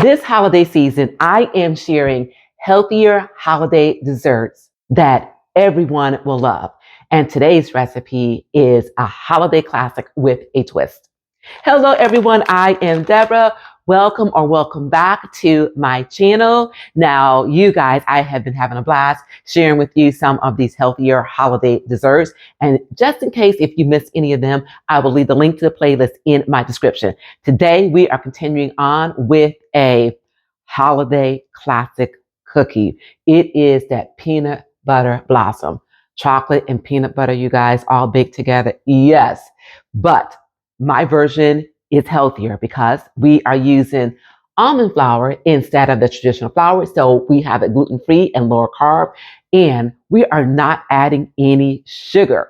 This holiday season, I am sharing healthier holiday desserts that everyone will love. And today's recipe is a holiday classic with a twist. Hello, everyone. I am Deborah. Welcome back to my channel. Now, you guys, I have been having a blast sharing with you some of these healthier holiday desserts. And just in case if you missed any of them, I will leave the link to the playlist in my description. Today, we are continuing on with a holiday classic cookie. It is that peanut butter blossom. Chocolate and peanut butter, you guys, all baked together. Yes, but my version is healthier because we are using almond flour instead of the traditional flour. So we have it gluten-free and lower carb, and we are not adding any sugar.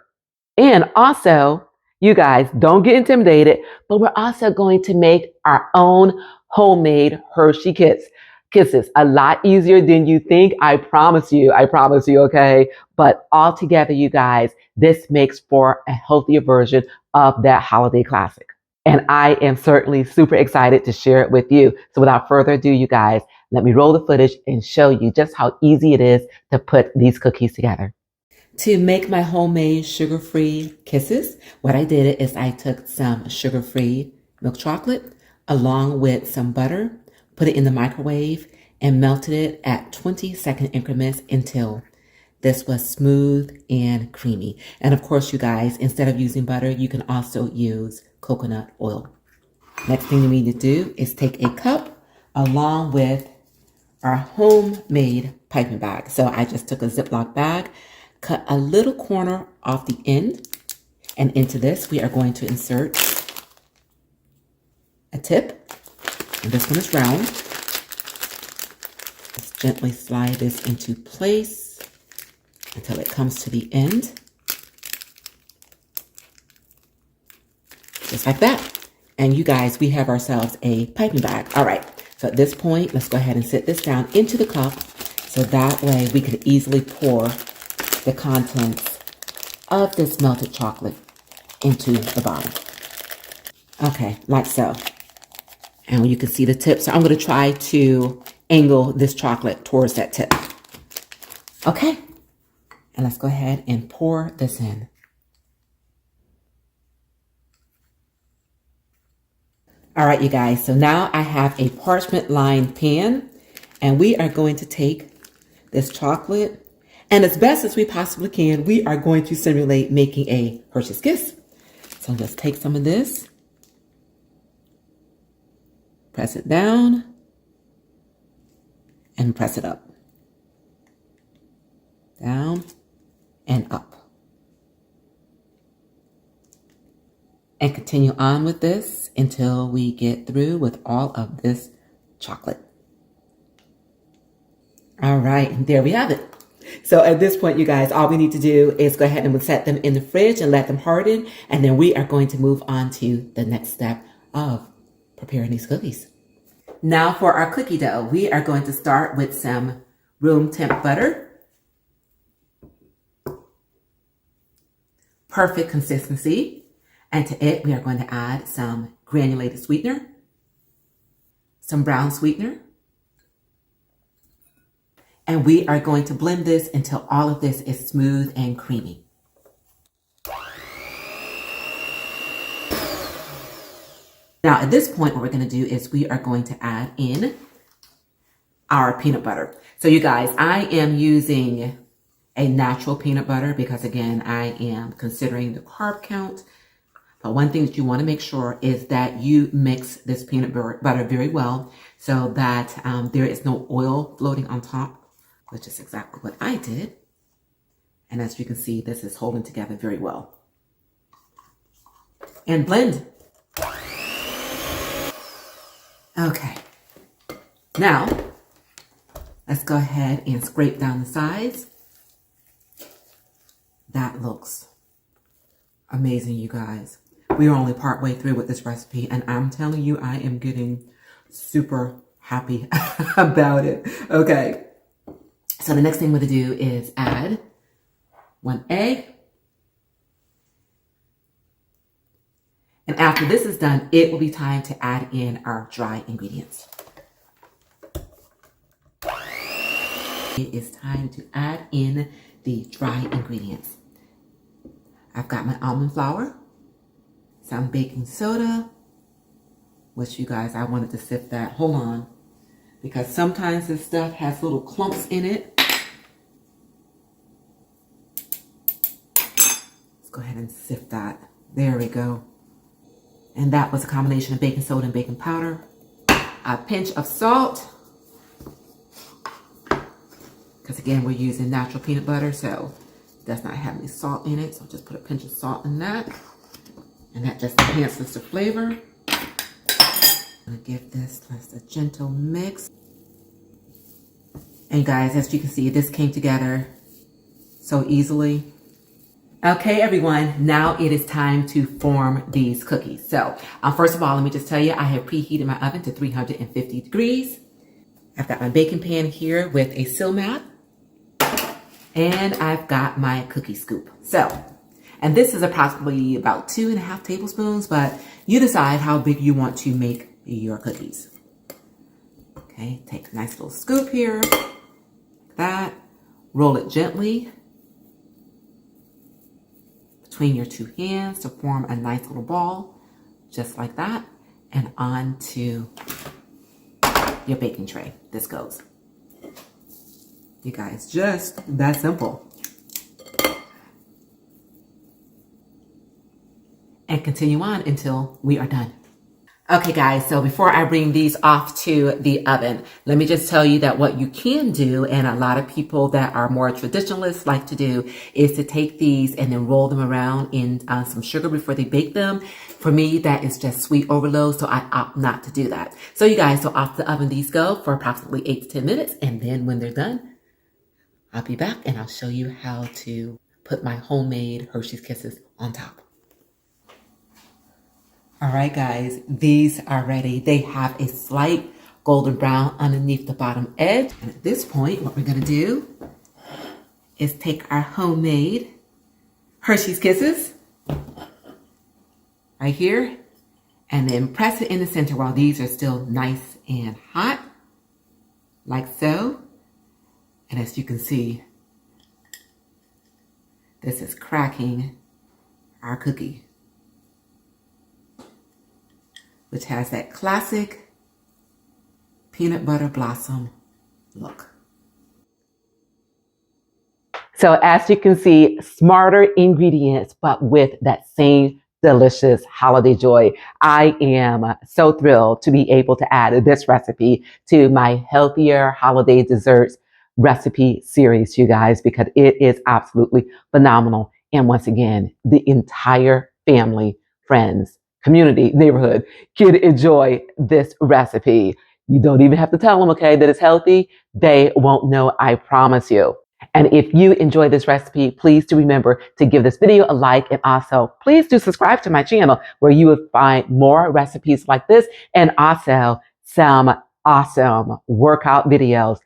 And also, you guys, don't get intimidated, but we're also going to make our own homemade Hershey Kisses. A lot easier than you think. I promise you, okay? But all together, you guys, this makes for a healthier version of that holiday classic. And I am certainly super excited to share it with you. So without further ado, you guys, let me roll the footage and show you just how easy it is to put these cookies together. To make my homemade sugar-free kisses, what I did is I took some sugar-free milk chocolate along with some butter, put it in the microwave, and melted it at 20-second increments until this was smooth and creamy. And of course, you guys, instead of using butter, you can also use coconut oil. Next thing you need to do is take a cup along with our homemade piping bag. So I just took a Ziploc bag, cut a little corner off the end, and into this we are going to insert a tip. And this one is round. Just gently slide this into place until it comes to the end. Just like that. And you guys, we have ourselves a piping bag. All right, so at this point, let's go ahead and sit this down into the cup so that way we can easily pour the contents of this melted chocolate into the bottom. Okay, like so. And you can see the tip. So I'm going to try to angle this chocolate towards that tip. Okay, and let's go ahead and pour this in. All right, you guys, so now I have a parchment lined pan, and we are going to take this chocolate, and as best as we possibly can, we are going to simulate making a Hershey's Kiss. So let's take some of this, press it down, and press it up. Down and up. And continue on with this until we get through with all of this chocolate. All right, and there we have it. So at this point, you guys, all we need to do is go ahead and set them in the fridge and let them harden. And then we are going to move on to the next step of preparing these cookies. Now for our cookie dough, we are going to start with some room temp butter. Perfect consistency. And to it, we are going to add some granulated sweetener, some brown sweetener, and we are going to blend this until all of this is smooth and creamy. Now, at this point, what we're going to do is we are going to add in our peanut butter. So you guys, I am using a natural peanut butter because, again, I am considering the carb count. But one thing that you want to make sure is that you mix this peanut butter very well so that there is no oil floating on top, which is exactly what I did. And as you can see, this is holding together very well. And blend. Okay. Now, let's go ahead and scrape down the sides. That looks amazing, you guys. We are only partway through with this recipe, and I'm telling you, I am getting super happy about it. Okay. So the next thing we're going to do is add 1 egg. And after this is done, it will be time to add in our dry ingredients. It is time to add in the dry ingredients. I've got my almond flour, some baking soda, which you guys, I wanted to sift that. Hold on. Because sometimes this stuff has little clumps in it. Let's go ahead and sift that. There we go. And that was a combination of baking soda and baking powder. A pinch of salt. Because again, we're using natural peanut butter, so it does not have any salt in it. So just put a pinch of salt in that. And that just enhances the flavor. I'm going to give this just a gentle mix. And guys, as you can see, this came together so easily. Okay, everyone, now it is time to form these cookies. So first of all, let me just tell you, I have preheated my oven to 350 degrees. I've got my baking pan here with a sill mat. And I've got my cookie scoop. And this is approximately about 2.5 tablespoons, but you decide how big you want to make your cookies. Okay, take a nice little scoop here, like that. Roll it gently between your two hands to form a nice little ball, just like that. And onto your baking tray. This goes. You guys, just that simple. And continue on until we are done. Okay guys, so before I bring these off to the oven, let me just tell you that what you can do, and a lot of people that are more traditionalists like to do, is to take these and then roll them around in some sugar before they bake them. For me, that is just sweet overload, so I opt not to do that. So you guys, so off the oven these go for approximately 8 to 10 minutes, and then when they're done, I'll be back and I'll show you how to put my homemade Hershey's Kisses on top. All right, guys, these are ready. They have a slight golden brown underneath the bottom edge. And at this point, what we're gonna do is take our homemade Hershey's Kisses right here and then press it in the center while these are still nice and hot, like so. And as you can see, this is cracking our cookie, which has that classic peanut butter blossom look. So as you can see, smarter ingredients, but with that same delicious holiday joy. I am so thrilled to be able to add this recipe to my healthier holiday desserts recipe series, you guys, because it is absolutely phenomenal. And once again, the entire family, friends, community, neighborhood can enjoy this recipe. You don't even have to tell them, okay, that it's healthy. They won't know, I promise you. And if you enjoy this recipe, please do remember to give this video a like, and also please do subscribe to my channel where you will find more recipes like this and also some awesome workout videos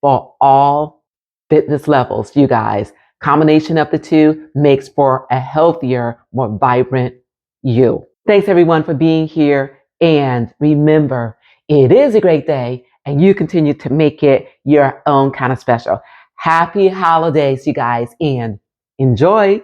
for all fitness levels, you guys. Combination of the two makes for a healthier, more vibrant you. Thanks everyone for being here. And remember, it is a great day and you continue to make it your own kind of special. Happy holidays, you guys, and enjoy.